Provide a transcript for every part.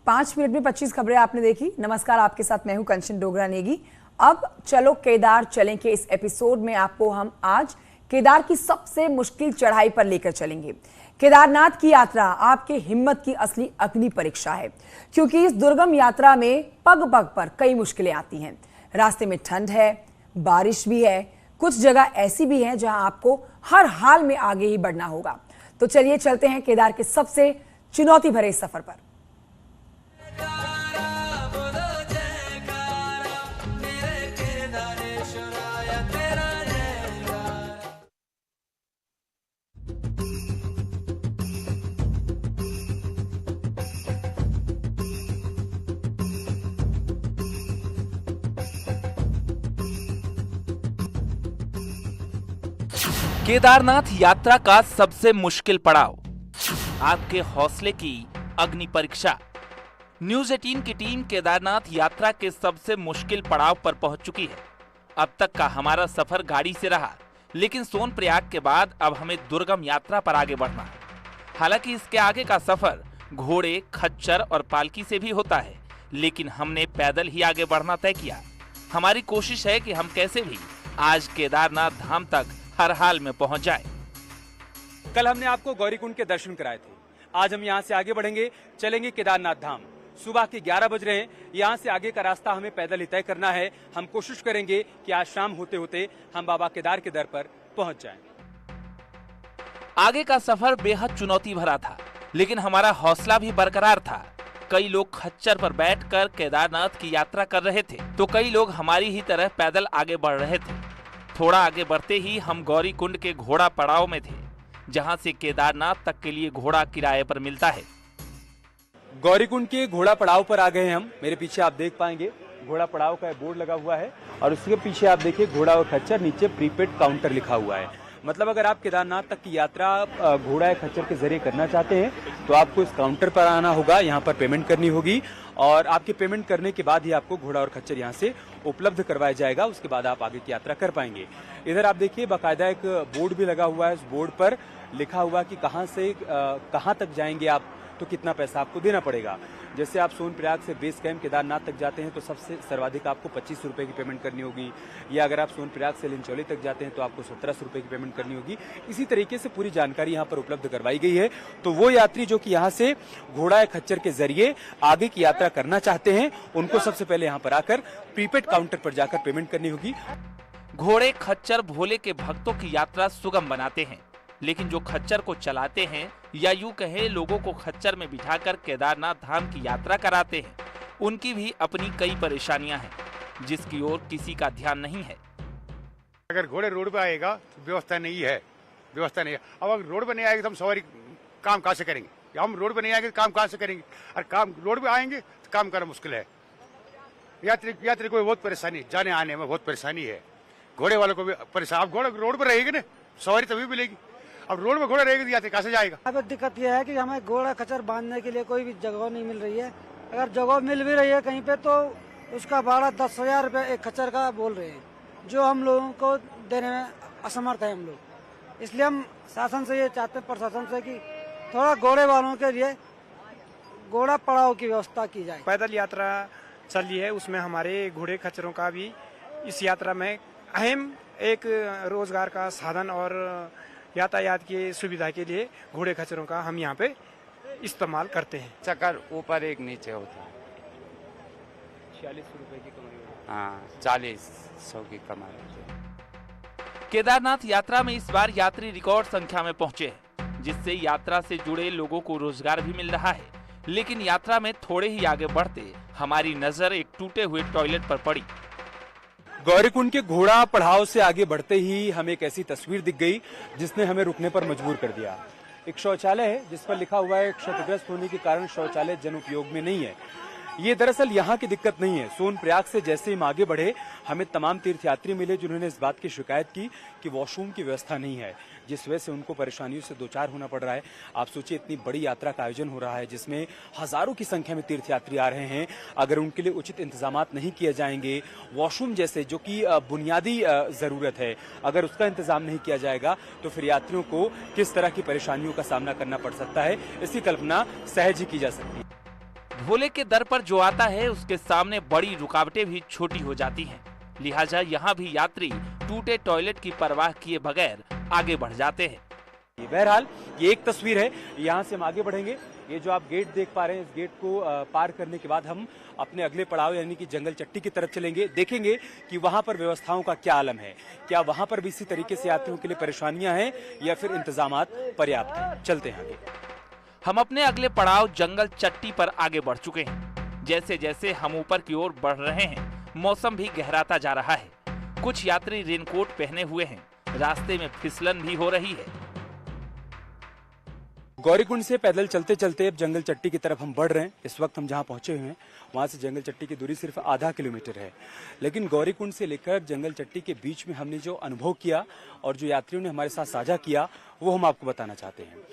5 minute में 25 खबरें आपने देखी। नमस्कार, आपके साथ मैं हूं कंचन डोगरा नेगी। अब चलो केदार चलें के इस एपिसोड में आपको हम आज केदार की सबसे मुश्किल चढ़ाई पर लेकर चलेंगे। केदारनाथ की यात्रा आपके हिम्मत की असली अग्नि परीक्षा है, क्योंकि इस दुर्गम यात्रा में पग पग पर कई मुश्किलें आती हैं। रास्ते में ठंड है, बारिश भी है, कुछ जगह ऐसी भी है जहां आपको हर हाल में आगे ही बढ़ना होगा। तो चलिए चलते हैं केदार के सबसे चुनौती भरे इस सफर पर। केदारनाथ यात्रा का सबसे मुश्किल पड़ाव, आपके हौसले की अग्नि परीक्षा। न्यूज 18 की टीम केदारनाथ यात्रा के सबसे मुश्किल पड़ाव पर पहुंच चुकी है। अब तक का हमारा सफर गाड़ी से रहा, लेकिन सोनप्रयाग के बाद अब हमें दुर्गम यात्रा पर आगे बढ़ना है। हालांकि इसके आगे का सफर घोड़े, खच्चर और पालकी से भी होता है, लेकिन हमने पैदल ही आगे बढ़ना तय किया। हमारी कोशिश है कि हम कैसे भी आज केदारनाथ धाम तक हर हाल में पहुंच जाए। कल हमने आपको गौरीकुंड के दर्शन कराए थे। आज हम यहाँ से आगे बढ़ेंगे, चलेंगे केदारनाथ धाम। सुबह के 11 बज रहे हैं। यहाँ से आगे का रास्ता हमें पैदल ही तय करना है। हम कोशिश करेंगे कि आज शाम होते होते हम बाबा केदार के दर पर पहुंच जाएं। आगे का सफर बेहद चुनौती भरा था, लेकिन हमारा हौसला भी बरकरार था। कई लोग खच्चर पर बैठकर केदारनाथ की यात्रा कर रहे थे, तो कई लोग हमारी ही तरह पैदल आगे बढ़ रहे थे। थोड़ा आगे बढ़ते ही हम गौरीकुंड के घोड़ा पड़ाव में थे, जहां से केदारनाथ तक के लिए घोड़ा किराए पर मिलता है। गौरीकुंड के घोड़ा पड़ाव पर आ गए हैं हम। मेरे पीछे आप देख पाएंगे घोड़ा पड़ाव का बोर्ड लगा हुआ है, और उसके पीछे आप देखिए घोड़ा और खच्चर, नीचे प्रीपेड काउंटर लिखा हुआ है। मतलब अगर आप केदारनाथ तक की यात्रा घोड़ा या खच्चर के जरिए करना चाहते हैं तो आपको इस काउंटर पर आना होगा, यहाँ पर पेमेंट करनी होगी, और आपके पेमेंट करने के बाद ही आपको घोड़ा और खच्चर यहाँ से उपलब्ध करवाया जाएगा। उसके बाद आप आगे की यात्रा कर पाएंगे। इधर आप देखिए बाकायदा एक बोर्ड भी लगा हुआ है। उस बोर्ड पर लिखा हुआ कि कहाँ से कहाँ तक जाएंगे आप, तो कितना पैसा आपको देना पड़ेगा। जैसे आप सोनप्रयाग से बेस कैंप केदारनाथ तक जाते हैं तो सबसे सर्वाधिक आपको 25 रुपए की पेमेंट करनी होगी, या अगर आप सोनप्रयाग से लिंचौली तक जाते हैं तो आपको 17 रुपए की पेमेंट करनी होगी। इसी तरीके से पूरी जानकारी यहाँ पर उपलब्ध करवाई गई है। तो वो यात्री जो कि यहाँ से घोड़ा या खच्चर के जरिए आगे की यात्रा करना चाहते हैं, उनको सबसे पहले यहाँ पर आकर प्रीपेड काउंटर पर जाकर पेमेंट करनी होगी। घोड़े, खच्चर भोले के भक्तों की यात्रा सुगम बनाते हैं, लेकिन जो खच्चर को चलाते हैं, या यूं कहें लोगों को खच्चर में बिठाकर केदारनाथ धाम की यात्रा कराते हैं, उनकी भी अपनी कई परेशानियां हैं, जिसकी ओर किसी का ध्यान नहीं है। अगर घोड़े रोड पे आएगा तो व्यवस्था नहीं है। अब अगर रोड पे नहीं आएगा तो हम सवारी काम कहाँ से करेंगे? हम रोड पे नहीं आएंगे तो काम कहाँ से करेंगे? और काम रोड पे आएंगे तो काम करना मुश्किल है। यात्री को बहुत परेशानी, जाने आने में बहुत परेशानी है। घोड़े वालों को भी परेशान। अब घोड़ा रोड पर रहेगी ना, सवारी तभी मिलेगी। अब रोड में घोड़ा रहेगा तो यात्री कहाँ से जाएगा? अब दिक्कत यह है कि हमें घोड़ा खच्चर बांधने के लिए कोई भी जगह नहीं मिल रही है। अगर जगह मिल भी रही है कहीं पे तो उसका भाड़ा 10,000 रुपये एक खच्चर का बोल रहे हैं, जो हम लोगों को देने में असमर्थ है हम लोग। इसलिए हम शासन से ये चाहते हैं, प्रशासन से, कि थोड़ा घोड़े वालों के लिए घोड़ा पड़ाव की व्यवस्था की जाए। पैदल यात्रा चली है, उसमें हमारे घोड़े खच्चरों का भी इस यात्रा में अहम एक रोजगार का साधन और यातायात की सुविधा के लिए घोड़े खच्चरों का हम यहाँ पे इस्तेमाल करते हैं। चक्कर ऊपर एक नीचे होता है। 46 रुपए की कमाई होती है। हाँ, 40-100 की कमाई होती है। केदारनाथ यात्रा में इस बार यात्री रिकॉर्ड संख्या में पहुंचे हैं, जिससे यात्रा से जुड़े लोगों को रोजगार भी मिल रहा है। लेकिन यात्रा में थोड़े ही आगे बढ़ते हमारी नजर एक टूटे हुए टॉयलेट पर पड़ी। गौरीकुंड के घोड़ा पड़ाव से आगे बढ़ते ही हमें एक ऐसी तस्वीर दिख गई जिसने हमें रुकने पर मजबूर कर दिया। एक शौचालय है जिस पर लिखा हुआ है क्षतिग्रस्त होने के कारण शौचालय जन उपयोग में नहीं है। ये दरअसल यहाँ की दिक्कत नहीं है। सोनप्रयाग से जैसे हम आगे बढ़े, हमें तमाम तीर्थयात्री मिले जिन्होंने इस बात की शिकायत की कि वॉशरूम की व्यवस्था नहीं है, जिस वजह से उनको परेशानियों से दो चार होना पड़ रहा है। आप सोचिए, इतनी बड़ी यात्रा का आयोजन हो रहा है जिसमें हजारों की संख्या में तीर्थयात्री आ रहे हैं। अगर उनके लिए उचित इंतजामात नहीं किए जाएंगे, वॉशरूम जैसे जो कि बुनियादी जरूरत है, अगर उसका इंतजाम नहीं किया जाएगा तो फिर यात्रियों को किस तरह की परेशानियों का सामना करना पड़ सकता है, इसकी कल्पना सहज ही की जा सकती है। भोले के दर पर जो आता है उसके सामने बड़ी रुकावटें भी छोटी हो जाती हैं। लिहाजा यहाँ भी यात्री टूटे टॉयलेट की परवाह किए बगैर आगे बढ़ जाते हैं। बहरहाल ये एक तस्वीर है, यहाँ से हम आगे बढ़ेंगे। ये जो आप गेट देख पा रहे हैं, इस गेट को पार करने के बाद हम अपने अगले पड़ाव यानी कि जंगल चट्टी की तरफ चलेंगे। देखेंगे कि वहां पर व्यवस्थाओं का क्या आलम है, क्या वहां पर भी इसी तरीके से यात्रियों के लिए परेशानियां हैं या फिर इंतजामात पर्याप्त हैं। चलते हैं आगे। हम अपने अगले पड़ाव जंगल चट्टी पर आगे बढ़ चुके हैं। जैसे जैसे हम ऊपर की ओर बढ़ रहे हैं, मौसम भी गहराता जा रहा है। कुछ यात्री रेनकोट पहने हुए हैं। रास्ते में फिसलन भी हो रही है। गौरीकुंड से पैदल चलते चलते अब जंगल चट्टी की तरफ हम बढ़ रहे हैं। इस वक्त हम जहां पहुंचे हुए हैं वहां से जंगल चट्टी की दूरी सिर्फ आधा किलोमीटर है, लेकिन गौरीकुंड से लेकर जंगल चट्टी के बीच में हमने जो अनुभव किया और जो यात्रियों ने हमारे साथ साझा किया वो हम आपको बताना चाहते हैं।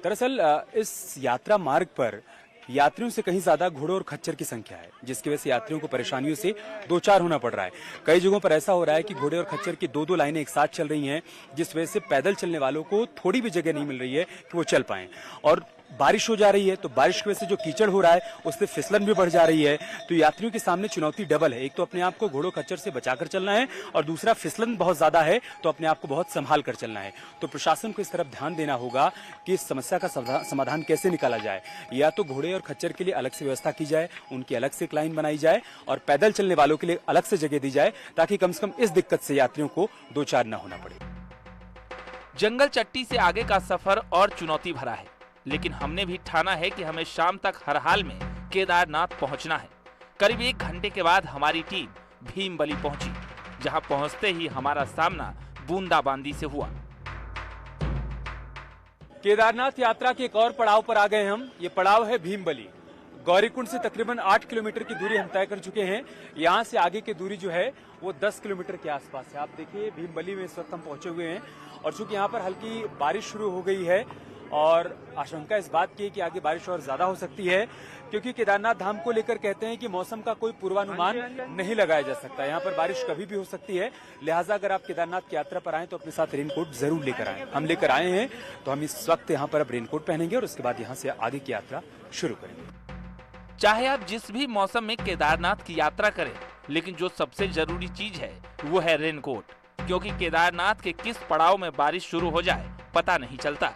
दरअसल इस यात्रा मार्ग पर यात्रियों से कहीं ज्यादा घोड़ों और खच्चर की संख्या है, जिसकी वजह से यात्रियों को परेशानियों से दो चार होना पड़ रहा है। कई जगहों पर ऐसा हो रहा है कि घोड़े और खच्चर की दो लाइनें एक साथ चल रही हैं, जिस वजह से पैदल चलने वालों को थोड़ी भी जगह नहीं मिल रही है कि वो चल पाएं। और बारिश हो जा रही है तो बारिश की वजह से जो कीचड़ हो रहा है उससे फिसलन भी बढ़ जा रही है। तो यात्रियों के सामने चुनौती डबल है। एक तो अपने आप को घोड़ों खच्चर से बचाकर चलना है और दूसरा फिसलन बहुत ज्यादा है तो अपने आप को बहुत संभाल कर चलना है। तो प्रशासन को इस तरफ ध्यान देना होगा कि इस समस्या का समाधान कैसे निकाला जाए। या तो घोड़े और खच्चर के लिए अलग से व्यवस्था की जाए, उनकी अलग से एक लाइन बनाई जाए और पैदल चलने वालों के लिए अलग से जगह दी जाए, ताकि कम से कम इस दिक्कत से यात्रियों को दो चार न होना पड़े। जंगल चट्टी से आगे का सफर और चुनौती भरा है, लेकिन हमने भी ठाना है कि हमें शाम तक हर हाल में केदारनाथ पहुंचना है। करीब 1 घंटे के बाद हमारी टीम भीमबली पहुंची, जहां पहुंचते ही हमारा सामना बूंदाबांदी से हुआ। केदारनाथ यात्रा के एक और पड़ाव पर आ गए हम। ये पड़ाव है भीमबली। गौरीकुंड से तकरीबन 8 किलोमीटर की दूरी हम तय कर चुके हैं। यहाँ से आगे की दूरी जो है वो 10 किलोमीटर के आसपास है। आप देखिए भीमबली में इस वक्त हम पहुंचे हुए हैं और चूंकि यहाँ पर हल्की बारिश शुरू हो गई है और आशंका इस बात की है कि आगे बारिश और ज्यादा हो सकती है, क्योंकि केदारनाथ धाम को लेकर कहते हैं कि मौसम का कोई पूर्वानुमान नहीं लगाया जा सकता। यहाँ पर बारिश कभी भी हो सकती है। लिहाजा अगर आप केदारनाथ की यात्रा पर आए तो अपने साथ रेनकोट जरूर लेकर आए। हम लेकर आए हैं तो हम इस वक्त यहाँ पर अब रेनकोट पहनेंगे और उसके बाद यहाँ से आगे की यात्रा शुरू करेंगे। चाहे आप जिस भी मौसम में केदारनाथ की यात्रा करें, लेकिन जो सबसे जरूरी चीज है वो है रेनकोट, क्योंकि केदारनाथ के किस पड़ाव में बारिश शुरू हो जाए पता नहीं चलता।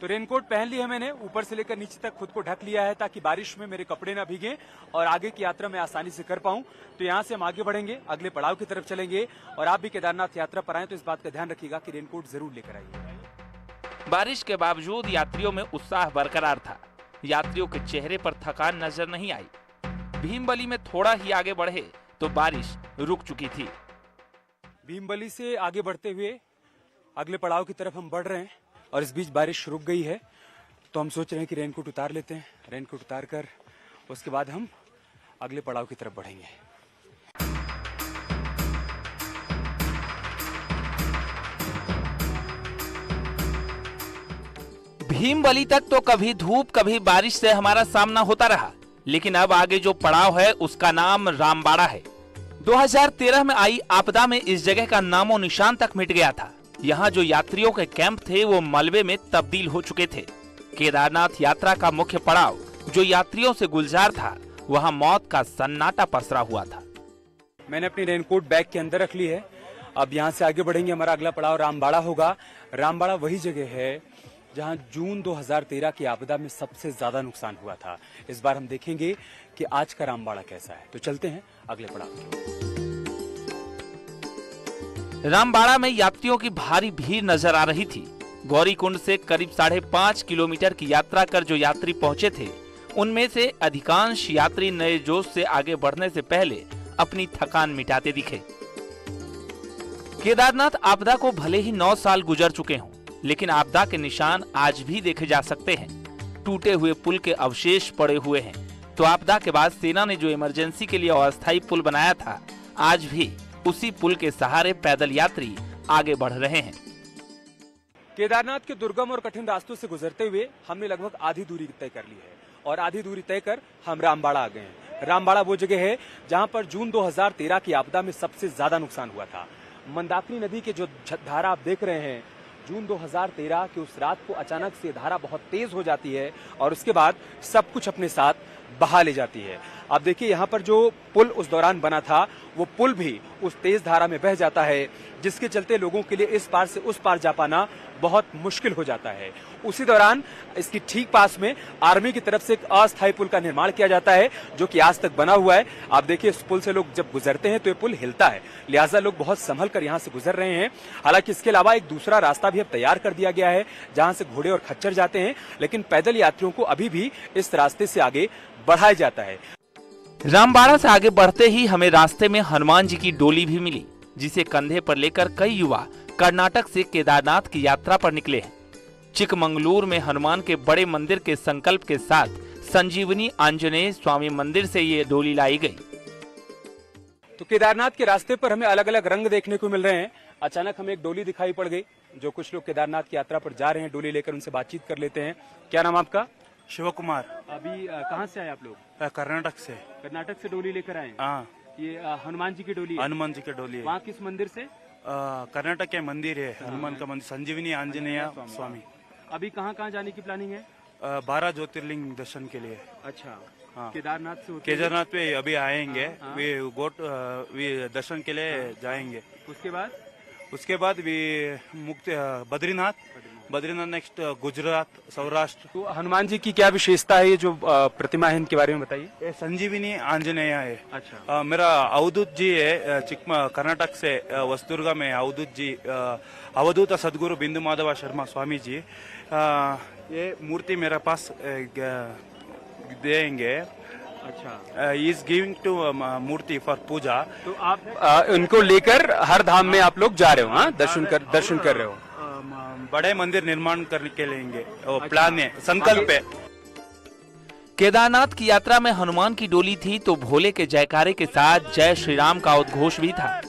तो रेनकोट पहन ली है मैंने, ऊपर से लेकर नीचे तक खुद को ढक लिया है ताकि बारिश में मेरे कपड़े ना भीगे और आगे की यात्रा मैं आसानी से कर पाऊं। तो यहाँ से हम आगे बढ़ेंगे, अगले पड़ाव की तरफ चलेंगे। और आप भी केदारनाथ यात्रा पर आए तो इस बात का ध्यान रखिएगा कि रेनकोट जरूर लेकर आइए। बारिश के बावजूद यात्रियों में उत्साह बरकरार था। यात्रियों के चेहरे पर थकान नजर नहीं आई। भीमबली में थोड़ा ही आगे बढ़े तो बारिश रुक चुकी थी। भीमबली से आगे बढ़ते हुए अगले पड़ाव की तरफ हम बढ़ रहे हैं और इस बीच बारिश रुक गई है, तो हम सोच रहे हैं कि रेनकोट उतार लेते हैं। रेनकोट उतार कर उसके बाद हम अगले पड़ाव की तरफ बढ़ेंगे। भीमबली तक तो कभी धूप कभी बारिश से हमारा सामना होता रहा, लेकिन अब आगे जो पड़ाव है उसका नाम रामबाड़ा है। 2013 में आई आपदा में इस जगह का नामो निशान तक मिट गया था। यहाँ जो यात्रियों के कैंप थे वो मलबे में तब्दील हो चुके थे। केदारनाथ यात्रा का मुख्य पड़ाव जो यात्रियों से गुलजार था, वहाँ मौत का सन्नाटा पसरा हुआ था। मैंने अपनी रेनकोट बैग के अंदर रख ली है। अब यहाँ से आगे बढ़ेंगे। हमारा अगला पड़ाव रामबाड़ा होगा। रामबाड़ा वही जगह है जहाँ जून 2013 की आपदा में सबसे ज्यादा नुकसान हुआ था। इस बार हम देखेंगे कि आज का रामबाड़ा कैसा है। तो चलते हैं अगले पड़ाव। रामबाड़ा में यात्रियों की भारी भीड़ नजर आ रही थी। गौरीकुंड से करीब 5.5 किलोमीटर की यात्रा कर जो यात्री पहुंचे थे, उनमें से अधिकांश यात्री नए जोश से आगे बढ़ने से पहले अपनी थकान मिटाते दिखे। केदारनाथ आपदा को भले ही 9 साल गुजर चुके हों, लेकिन आपदा के निशान आज भी देखे जा सकते हैं। टूटे हुए पुल के अवशेष पड़े हुए हैं। तो आपदा के बाद सेना ने जो इमरजेंसी के लिए अस्थायी पुल बनाया था, आज भी उसी पुल के सहारे पैदल यात्री आगे बढ़ रहे हैं। केदारनाथ के दुर्गम और कठिन रास्तों से गुजरते हुए हमने लगभग आधी दूरी तय कर ली है और आधी दूरी तय कर हम रामबाड़ा आ गए हैं। रामबाड़ा वो जगह है जहां पर जून 2013 की आपदा में सबसे ज्यादा नुकसान हुआ था। मंदाकिनी नदी के जो धारा आप देख रहे हैं जून 2013 की उस रात को अचानक से धारा बहुत तेज हो जाती है और उसके बाद सब कुछ अपने साथ बहा ले जाती है। आप देखिए यहाँ पर जो पुल उस दौरान बना था वो पुल भी उस तेज धारा में बह जाता है, जिसके चलते लोगों के लिए इस पार से उस पार जा पाना बहुत मुश्किल हो जाता है। उसी दौरान इसकी ठीक पास में आर्मी की तरफ से एक अस्थायी पुल का निर्माण किया जाता है जो कि आज तक बना हुआ है। आप देखिए इस पुल से लोग जब गुजरते हैं तो ये पुल हिलता है, लिहाजा लोग बहुत संभल कर यहाँ से गुजर रहे हैं। हालांकि इसके अलावा एक दूसरा रास्ता भी अब तैयार कर दिया गया है जहाँ से घोड़े और खच्चर जाते हैं, लेकिन पैदल यात्रियों को अभी भी इस रास्ते से आगे बढ़ाया जाता है। रामबाड़ा से आगे बढ़ते ही हमें रास्ते में हनुमान जी की डोली भी मिली, जिसे कंधे पर लेकर कई युवा कर्नाटक से केदारनाथ की यात्रा पर निकले हैं। चिकमंगलूर में हनुमान के बड़े मंदिर के संकल्प के साथ संजीवनी आंजनेय स्वामी मंदिर से ये डोली लाई गई। तो केदारनाथ के रास्ते पर हमें अलग अलग रंग देखने को मिल रहे हैं। अचानक हमें एक डोली दिखाई पड़ गई। जो कुछ लोग केदारनाथ की यात्रा पर जा रहे हैं डोली लेकर, उनसे बातचीत कर लेते हैं। क्या नाम आपका? शिव कुमार। अभी कहाँ से आए आप लोग? कर्नाटक से। कर्नाटक से डोली लेकर आए? हाँ, ये हनुमान जी की डोली है? हनुमान जी की डोली है। वहाँ किस मंदिर से? कर्नाटक के मंदिर है, हनुमान का मंदिर, संजीवनी आंजनेय स्वामी। अभी कहाँ कहाँ जाने की प्लानिंग है? 12 ज्योतिर्लिंग दर्शन के लिए। अच्छा, हाँ। केदारनाथ से केदारनाथ पे अभी आएंगे, वे दर्शन के लिए जाएंगे। उसके बाद भी बद्रीनाथ नेक्स्ट गुजरात, सौराष्ट्र। तो हनुमान जी की क्या विशेषता है, ये जो प्रतिमा है इनके बारे में बताइए। ये संजीवनी आंजनेय है। अच्छा। मेरा अवधूत जी है, कर्नाटक से वस्तुर्गा में अवधूत जी, अवधूत सदगुरु बिंदु माधव शर्मा स्वामी जी। ये मूर्ति मेरे पास देंगे। अच्छा, इज गिविंग टू मूर्ति फॉर पूजा। तो आप इनको लेकर हर धाम में आप लोग जा रहे हो? हाँ, दर्शन कर रहे हो? बड़े मंदिर निर्माण करने के लिए प्लान है, संकल्प है। केदारनाथ की यात्रा में हनुमान की डोली थी तो भोले के जयकारे के साथ जय श्री राम का उद्घोष भी था।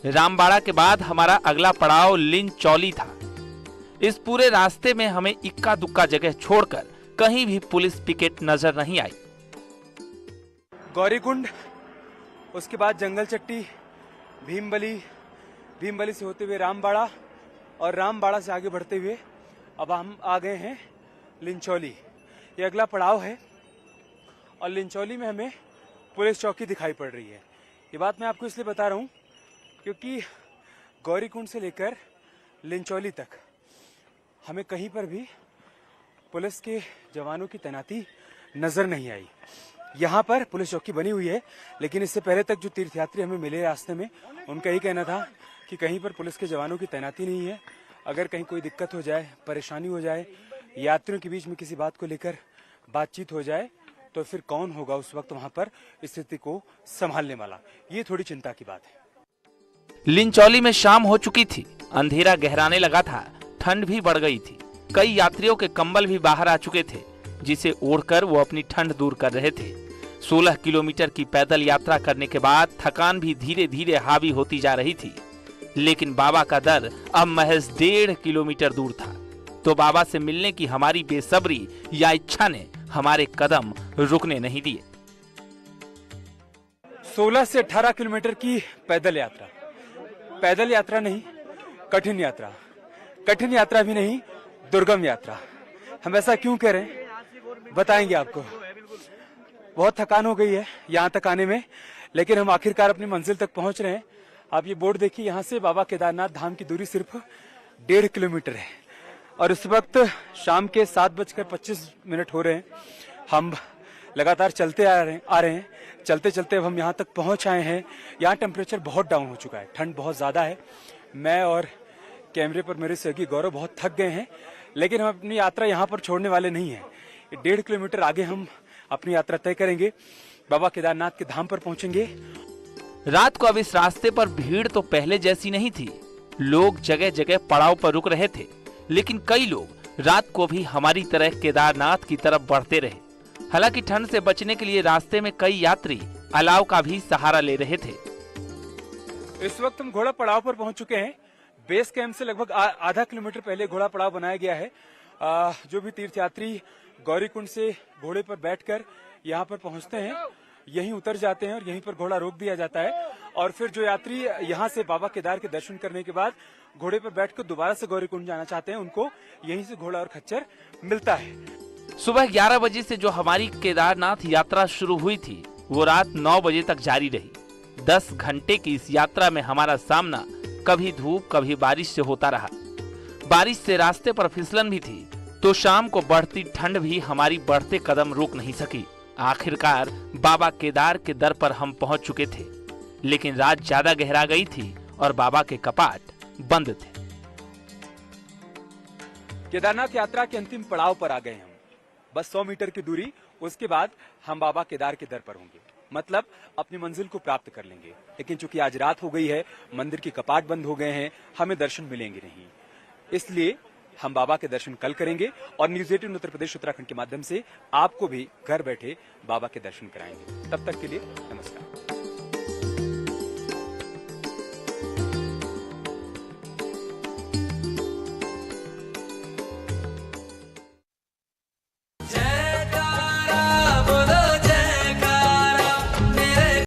रामबाड़ा के बाद हमारा अगला पड़ाव लिंचौली था। इस पूरे रास्ते में हमें इक्का दुक्का जगह छोड़कर कहीं भी पुलिस पिकेट नजर नहीं आई। गौरीकुंड, उसके बाद जंगल चट्टी, भीमबली से होते हुए रामबाड़ा और रामबाड़ा से आगे बढ़ते हुए अब हम आ गए हैं लिंचौली। ये अगला पड़ाव है और लिंचौली में हमें पुलिस चौकी दिखाई पड़ रही है। ये बात मैं आपको इसलिए बता रहा हूँ क्योंकि गौरीकुंड से लेकर लिंचौली तक हमें कहीं पर भी पुलिस के जवानों की तैनाती नजर नहीं आई। यहाँ पर पुलिस चौकी बनी हुई है, लेकिन इससे पहले तक जो तीर्थयात्री हमें मिले रास्ते में, उनका यही कहना था कि कहीं पर पुलिस के जवानों की तैनाती नहीं है। अगर कहीं कोई दिक्कत हो जाए, परेशानी हो जाए, यात्रियों के बीच में किसी बात को लेकर बातचीत हो जाए, तो फिर कौन होगा उस वक्त वहां पर स्थिति को संभालने वाला? ये थोड़ी चिंता की बात है। लिंचौली में शाम हो चुकी थी, अंधेरा गहराने लगा था, ठंड भी बढ़ गई थी। कई यात्रियों के कंबल भी बाहर आ चुके थे, जिसे ओढ़कर वो अपनी ठंड दूर कर रहे थे। 16 किलोमीटर की पैदल यात्रा करने के बाद थकान भी धीरे धीरे हावी होती जा रही थी, लेकिन बाबा का दर अब महज 1.5 किलोमीटर दूर था। तो बाबा से मिलने की हमारी बेसब्री या इच्छा ने हमारे कदम रुकने नहीं दिए। 16 से 18 किलोमीटर की पैदल यात्रा, पैदल यात्रा नहीं, कठिन यात्रा, कठिन यात्रा भी नहीं, दुर्गम यात्रा। हम ऐसा क्यों कह रहे हैं बताएंगे आपको। बहुत थकान हो गई है यहाँ तक आने में, लेकिन हम आखिरकार अपनी मंजिल तक पहुंच रहे हैं। आप ये बोर्ड देखिए, यहाँ से बाबा केदारनाथ धाम की दूरी सिर्फ 1.5 किलोमीटर है और इस वक्त शाम के 7:25 हो रहे हैं। हम लगातार चलते आ रहे हैं। चलते चलते अब हम यहाँ तक पहुँच आए हैं। यहाँ टेम्परेचर बहुत डाउन हो चुका है, ठंड बहुत ज़्यादा है। मैं और कैमरे पर मेरे सहयोगी गौरव बहुत थक गए हैं, लेकिन हम अपनी यात्रा यहाँ पर छोड़ने वाले नहीं हैं। 1.5 किलोमीटर आगे हम अपनी यात्रा तय करेंगे, बाबा केदारनाथ के धाम पर पहुंचेंगे। रात को अब इस रास्ते पर भीड़ तो पहले जैसी नहीं थी। लोग जगह जगह पड़ाव पर रुक रहे थे, लेकिन कई लोग रात को भी हमारी तरह केदारनाथ की तरफ बढ़ते रहे। हालांकि ठंड से बचने के लिए रास्ते में कई यात्री अलाव का भी सहारा ले रहे थे। इस वक्त हम घोड़ा पड़ाव पर पहुंच चुके हैं। बेस कैंप से लगभग आधा किलोमीटर पहले घोड़ा पड़ाव बनाया गया है जो भी तीर्थयात्री गौरीकुंड से घोड़े पर बैठकर यहाँ पर पहुंचते हैं, यहीं उतर जाते हैं और यहीं पर घोड़ा रोक दिया जाता है। और फिर जो यात्री यहाँ से बाबा केदार के दर्शन करने के बाद घोड़े पर बैठकर दोबारा से गौरीकुंड जाना चाहते हैं, उनको यहीं से घोड़ा और खच्चर मिलता है। सुबह 11 बजे से जो हमारी केदारनाथ यात्रा शुरू हुई थी वो रात 9 बजे तक जारी रही। 10 घंटे की इस यात्रा में हमारा सामना कभी धूप कभी बारिश से होता रहा। बारिश से रास्ते पर फिसलन भी थी तो शाम को बढ़ती ठंड भी हमारी बढ़ते कदम रोक नहीं सकी। आखिरकार बाबा केदार के दर पर हम पहुंच चुके थे, लेकिन रात ज्यादा गहरा गई थी और बाबा के कपाट बंद थे। केदारनाथ यात्रा के अंतिम पड़ाव पर आ गए हम। बस 100 मीटर की दूरी, उसके बाद हम बाबा केदार के दर पर होंगे, मतलब अपनी मंजिल को प्राप्त कर लेंगे। लेकिन चूंकि आज रात हो गई है, मंदिर के कपाट बंद हो गए हैं, हमें दर्शन मिलेंगे नहीं। इसलिए हम बाबा के दर्शन कल करेंगे और न्यूज़ 18 उत्तर प्रदेश उत्तराखंड के माध्यम से आपको भी घर बैठे बाबा के दर्शन कराएंगे। तब तक के लिए नमस्कार।